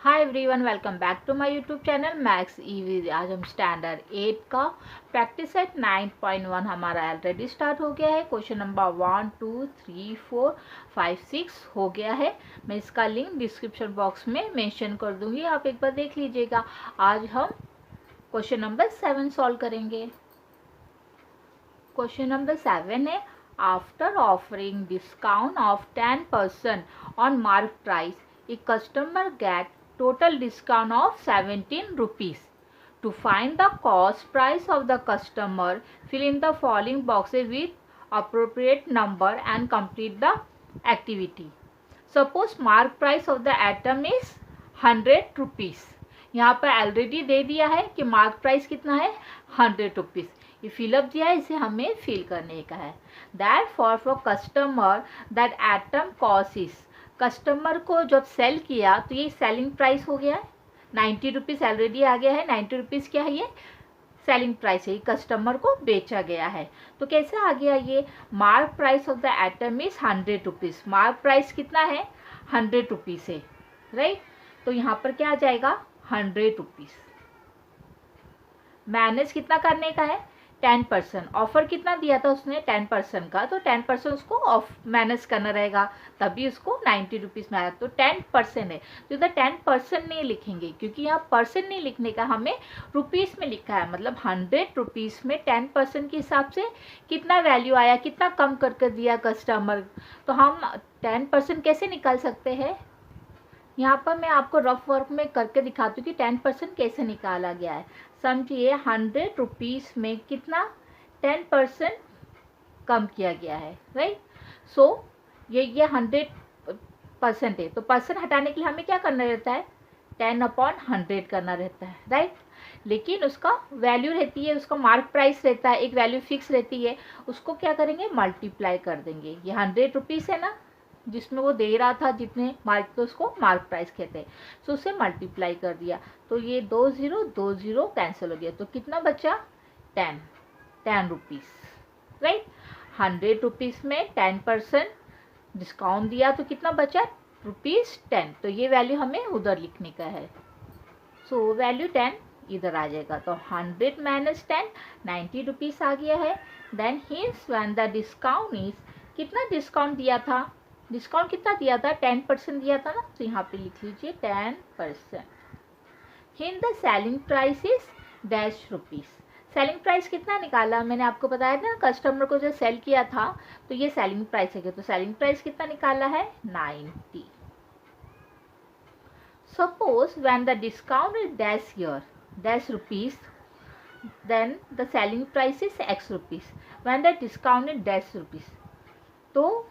Hi everyone, welcome back to my YouTube channel Max EV. आज हम standard 8 का practice set 9.1 हमारा already start हो गया है। क्वेश्चन नंबर 1 2 3 4 5 6 हो गया है। मैं इसका लिंक डिस्क्रिप्शन बॉक्स में मेंशन कर दूंगी, आप एक बार देख लीजिएगा। आज हम क्वेश्चन नंबर 7 सॉल्व करेंगे। क्वेश्चन नंबर 7 है, after offering discount of 10% on mark price a customer get total discount of 17 rupees. To find the cost price of the customer, fill in the following boxes with appropriate number and complete the activity. Suppose mark price of the item is 100 rupees. यहाँ पर already दे दिया है कि mark price कितना है 100 rupees. ये fill up दिया है, इसे हमें फिल करने का है। That for customer that item cost is, customer को जब सेल किया तो ये सेलिंग प्राइस हो गया है 90 रुपीज़, ऑलरेडी आ गया है 90 रुपीज़। क्या है ये सेलिंग प्राइस है, कस्टमर को बेचा गया है। तो कैसे आ गया ये, mark price of the item is 100 rupees. Mark price कितना है 100 रुपीज़ है, राइट। तो यहाँ पर क्या आ जाएगा 100 रुपीज़। मैनेज कितना करने का है 10%। ऑफर कितना दिया था उसने 10% का, तो 10% उसको ऑफ मैनेज करना रहेगा, तभी उसको 90 रुपीज़ में आया। तो 10% है, तो इधर 10% नहीं लिखेंगे क्योंकि यहाँ परसेंट नहीं लिखने का, हमें रुपीज़ में लिखा है। मतलब 100 रुपीज़ में 10% के हिसाब से कितना वैल्यू आया, कितना कम करके दिया कस्टमर। तो हम 10% कैसे निकाल सकते हैं, यहाँ पर मैं आपको रफ वर्क में करके दिखाती हूँ कि 10% कैसे निकाला गया है। समझिए 100 रुपीज़ में कितना 10% कम किया गया है, राइट। सो ये 100% है, तो परसेंट हटाने के लिए हमें क्या करना रहता है 10/100 करना रहता है, राइट। लेकिन उसका वैल्यू रहती है, उसका मार्क प्राइस रहता है, एक वैल्यू फिक्स रहती है, उसको क्या करेंगे मल्टीप्लाई कर देंगे। ये 100 रुपीज़ है ना, जिसमें वो दे रहा था जितने मार्क, तो उसको मार्क प्राइस कहते हैं। सो उसे मल्टीप्लाई कर दिया, तो ये 2 0 कैंसिल हो गया, तो कितना बचा 10 रुपीज़, राइट। 100 रुपीज़ में 10% डिस्काउंट दिया तो कितना बचा ₹10। तो ये वैल्यू हमें उधर लिखने का है। सो वैल्यू 10 इधर आ जाएगा, तो 100 माइनस 10 90 रुपीज़ आ गया है। Then hence when the discount is, कितना डिस्काउंट दिया था, डिस्काउंट कितना दिया था 10% दिया था ना, तो यहाँ पे लिख लीजिए 10%। Hind the selling price is dash rupees. Selling price कितना निकाला, मैंने आपको बताया ना कस्टमर को जो सेल किया था, तो ये सेलिंग प्राइस है। तो सेलिंग प्राइस कितना निकाला है 90। Suppose when the discount is dash year dash rupees, then the selling price is x rupees. when the discount is dash rupees, तो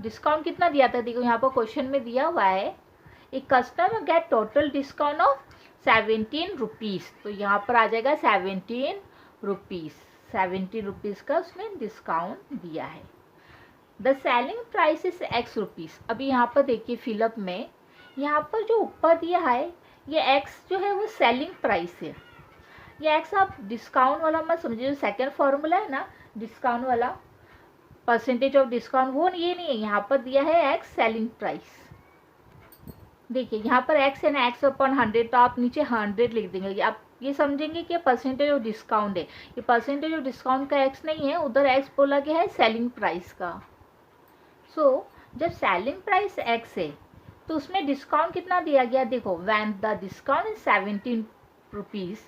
डिस्काउंट कितना दिया था, देखो यहाँ पर क्वेश्चन में दिया हुआ है एक customer get total discount of 17 rupees. तो यहाँ पर आ जाएगा 17 रुपीज़, 70 रुपीज़ का उसने डिस्काउंट दिया है। The selling price is x rupees. अभी यहाँ पर देखिए फिलअप में, यहाँ पर जो ऊपर दिया है ये x जो है वो सेलिंग प्राइस है। ये x आप डिस्काउंट वाला मत समझिए, जो सेकेंड फॉर्मूला है ना डिस्काउंट वाला, परसेंटेज ऑफ डिस्काउंट, वो ये नहीं है। यहाँ पर दिया है x सेलिंग प्राइस। देखिए यहाँ पर x है ना, x/100, तो आप नीचे 100 लिख देंगे। आप ये समझेंगे कि परसेंटेज ऑफ डिस्काउंट है, ये परसेंटेज ऑफ डिस्काउंट का x नहीं है, उधर x बोला गया है सेलिंग प्राइस का। सो जब सेलिंग प्राइस x है तो उसमें डिस्काउंट कितना दिया गया, देखो when the discount is 17 rupees,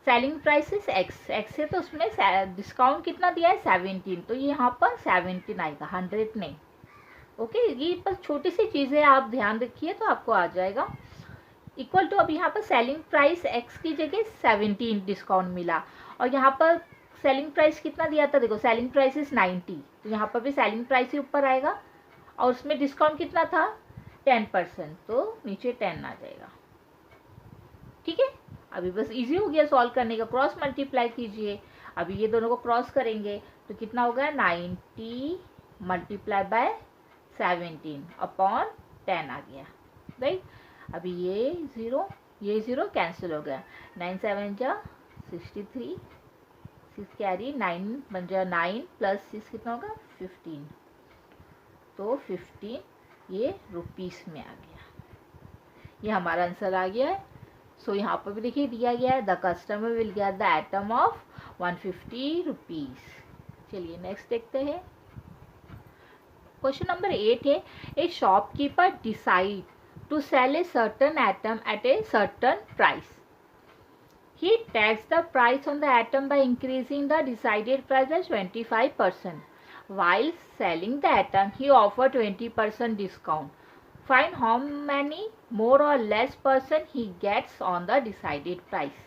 selling price is x है, तो उसमें डिस्काउंट कितना दिया है 17, तो ये यहाँ पर 17 आएगा, 100 नहीं। ओके, ये बस छोटी सी चीज़ें आप ध्यान रखिए तो आपको आ जाएगा। इक्वल टू, अब यहाँ पर सेलिंग प्राइस x की जगह 17 डिस्काउंट मिला, और यहाँ पर सेलिंग प्राइस कितना दिया था, देखो सेलिंग प्राइस इज 90, तो यहाँ पर भी सेलिंग प्राइस ही ऊपर आएगा, और उसमें डिस्काउंट कितना था 10%, तो नीचे 10 आ जाएगा। ठीक है, अभी बस इजी हो गया सॉल्व करने का। क्रॉस मल्टीप्लाई कीजिए, अभी ये दोनों को क्रॉस करेंगे तो कितना होगा 90 मल्टीप्लाई बाय 17/10 आ गया, राइट। अभी ये ज़ीरो कैंसिल हो गया, 9 7 जा 63, 6 कैरी 9 बन जाए, 9 + 6 कितना होगा 15, तो 15 ये रुपीस में आ गया। ये हमारा आंसर आ गया है। सो यहाँ पर भी देखिए दिया गया है the customer will get the item of 150 rupees. चलिए नेक्स्ट देखते हैं। क्वेश्चन नंबर 8 है a shopkeeper decide to sell a certain item at a certain price. He taxed the price on the atom by increasing the decided price by 25%. While selling the atom, he offered 20% discount. Find how many more or less percent he gets on the decided price.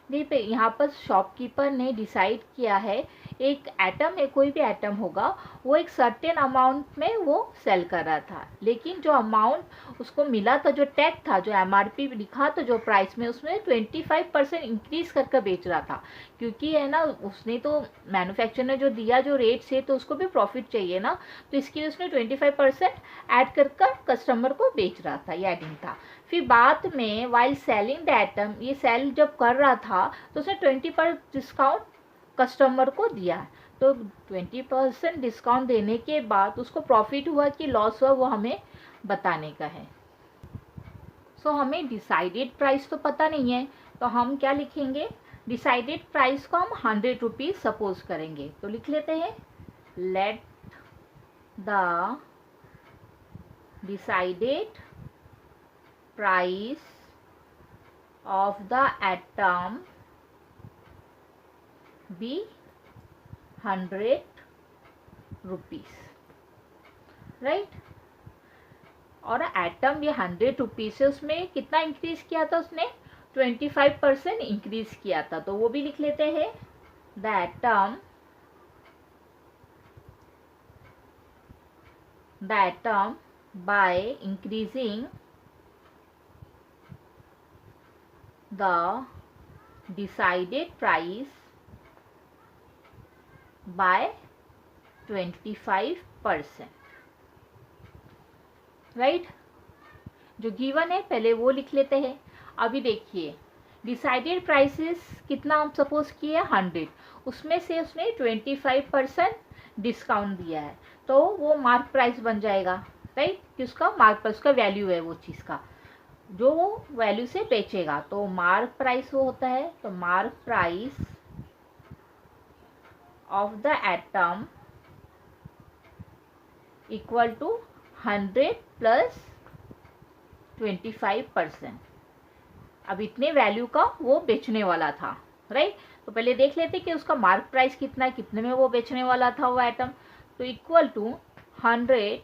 देखिए यहाँ पर shopkeeper ने decide किया है एक atom है, कोई भी एटम होगा, वो एक सर्टेन अमाउंट में वो सेल कर रहा था, लेकिन जो अमाउंट उसको मिला था, जो टैग था, जो एमआरपी लिखा था जो प्राइस में, उसमें 25% इंक्रीज करके बेच रहा था, क्योंकि है ना उसने तो मैन्युफैक्चरर ने जो दिया जो रेट से, तो उसको भी प्रॉफिट चाहिए ना, तो इसके लिए उसने 25% ऐड कर कस्टमर को बेच रहा था, ये एडिंग था। फिर बाद में वाइल सेलिंग द आइटम, ये सेल जब कर रहा था तो उसने 20% डिस्काउंट कस्टमर को दिया, तो 20% डिस्काउंट देने के बाद उसको प्रॉफिट हुआ कि लॉस हुआ वो हमें बताने का है। सो हमें डिसाइडेड प्राइस तो पता नहीं है, तो हम क्या लिखेंगे, डिसाइडेड प्राइस को हम 100 रुपीज़ सपोज करेंगे, तो लिख लेते हैं late the decided price of the atom be 100 rupees, right. और एटम ये 100 रुपीज़ से उसमें कितना इंक्रीज किया था उसने, 25% इंक्रीज किया था, तो वो भी लिख लेते हैं the atom by increasing the decided price by 25%, right. जो गिवन है पहले वो लिख लेते हैं। अभी देखिए डिसाइडेड प्राइसेस कितना हम सपोज किए 100, उसमें से उसने 25% डिस्काउंट दिया है, तो वो मार्क प्राइस बन जाएगा, राइट, कि उसका मार्क प्राइस का वैल्यू है वो चीज़ का, जो वो वैल्यू से बेचेगा, तो मार्क प्राइस वो होता है, तो mark price of the item equal to 100 plus 25%। अब इतने वैल्यू का वो बेचने वाला था, राइट। तो पहले देख लेते कि उसका मार्क प्राइस कितना है, कितने में वो बेचने वाला था वो आइटम, तो इक्वल टू 100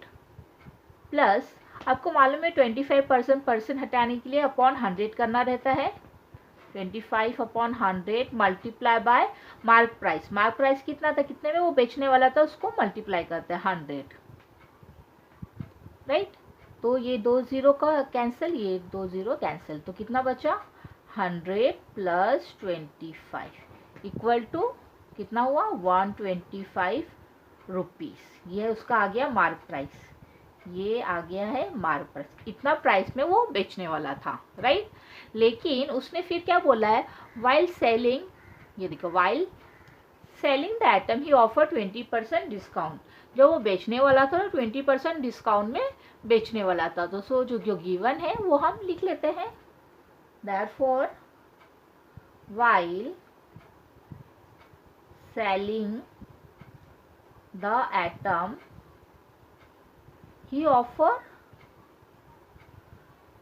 प्लस, आपको मालूम है 25% हटाने के लिए अपॉन 100 करना रहता है, 25 upon 100 multiply by mark price. Mark price कितना था, कितने में वो बेचने वाला था, उसको मल्टीप्लाई करते हैं 100, राइट। तो ये 2 0 का कैंसिल, ये 2 0 कैंसिल, तो कितना बचा 100 प्लस 25 इक्वल टू कितना हुआ 125 रुपीज़। ये उसका आ गया मार्क प्राइस, ये आ गया है मार्क प्राइस, इतना प्राइस में वो बेचने वाला था, राइट। लेकिन उसने फिर क्या बोला है, वाइल सेलिंग, ये देखो while selling the item he offer 20% discount, जो वो बेचने वाला था ना 20% डिस्काउंट में बेचने वाला था, तो सो जो गिवन है वो हम लिख लेते हैं, therefore while selling the item he offered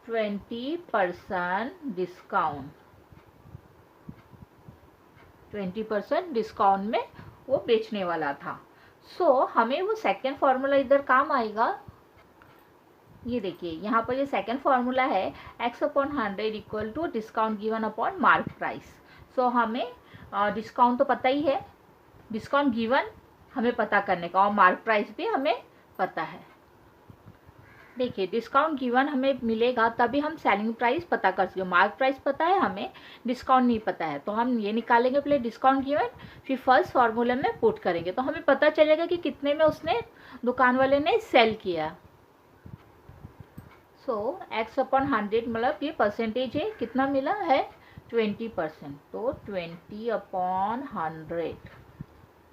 20% discount, 20% discount में वो बेचने वाला था। सो हमें वो सेकेंड फार्मूला इधर काम आएगा, ये देखिए यहाँ पर ये सेकेंड फार्मूला है x upon 100 equal to discount given upon mark price. So हमें डिस्काउंट तो पता ही है, डिस्काउंट गिवन हमें पता करने का, और मार्क प्राइस भी हमें पता है। देखिए डिस्काउंट गिवन हमें मिलेगा तभी हम सेलिंग प्राइस पता कर सकते, मार्क प्राइस पता है हमें, डिस्काउंट नहीं पता है, तो हम ये निकालेंगे पहले डिस्काउंट गिवन, फिर फर्स्ट फार्मूला में पुट करेंगे, तो हमें पता चलेगा कि कितने में उसने दुकान वाले ने सेल किया। सो x अपॉन 100 मतलब ये परसेंटेज है, कितना मिला है 20%, तो 20 upon 100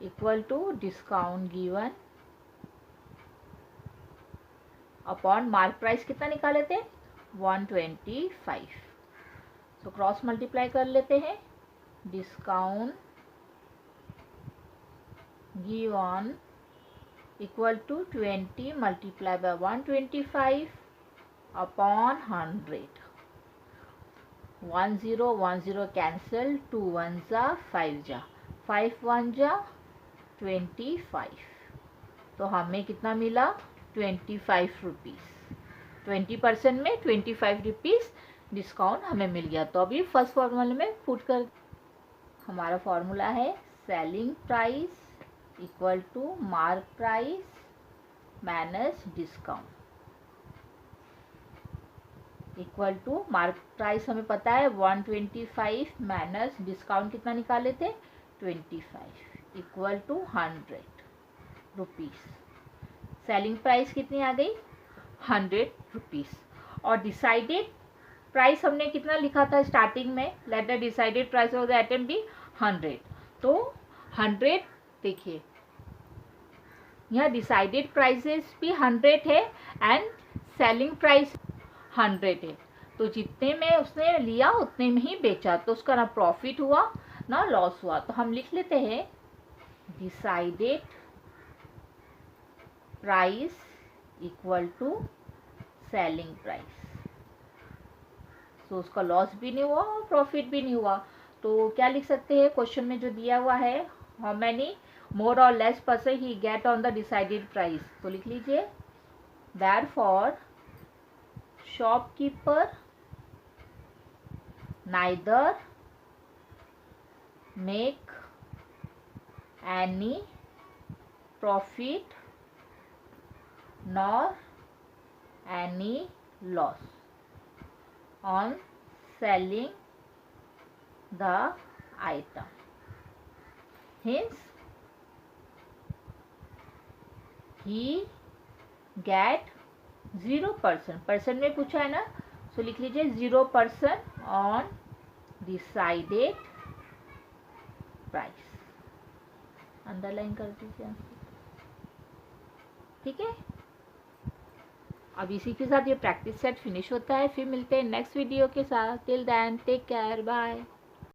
equal to discount given upon mark price कितना निकाले थे 125. तो क्रॉस मल्टीप्लाई कर लेते हैं. Discount give on equal to 20 multiply by 125 upon 100. 10 cancel, 2 1 जा 5 जा, 5 1 जा 25. तो हमें कितना मिला? 25 रुपीज़. 20% में 25 रुपीज़ डिस्काउंट हमें मिल गया. तो अभी फर्स्ट फॉर्मूले में पुट कर, हमारा फॉर्मूला है selling price equal to mark price minus discount equal to mark price हमें पता है 125 माइनस डिस्काउंट कितना निकाले थे 25 equal to 100 rupees. Selling price कितनी आ गई 100 रुपीज़. और डिसाइडेड प्राइस हमने कितना लिखा था स्टार्टिंग में? Let the decided price of the item be 100. तो 100 देखिए यहाँ डिसाइडेड प्राइसेस भी 100 है एंड सेलिंग प्राइस 100 है. तो जितने में उसने लिया उतने में ही बेचा, तो उसका ना प्रॉफिट हुआ ना लॉस हुआ. तो हम लिख लेते हैं decided price equal to selling price. तो उसका लॉस भी नहीं हुआ और प्रॉफिट भी नहीं हुआ. तो क्या लिख सकते हैं क्वेश्चन में जो दिया हुआ है, हाउ मैनी मोर और less percent he get on the decided price. तो लिख लीजिए therefore shopkeeper neither make any profit nor any loss on selling the item. Hence, he get 0%. Percent में पूछा है ना, सो लिख लीजिए 0% on decided price. अंडरलाइन कर दीजिए. ठीक है. अब इसी के साथ ये प्रैक्टिस सेट फिनिश होता है. फिर मिलते हैं नेक्स्ट वीडियो के साथ. Till then take care, bye.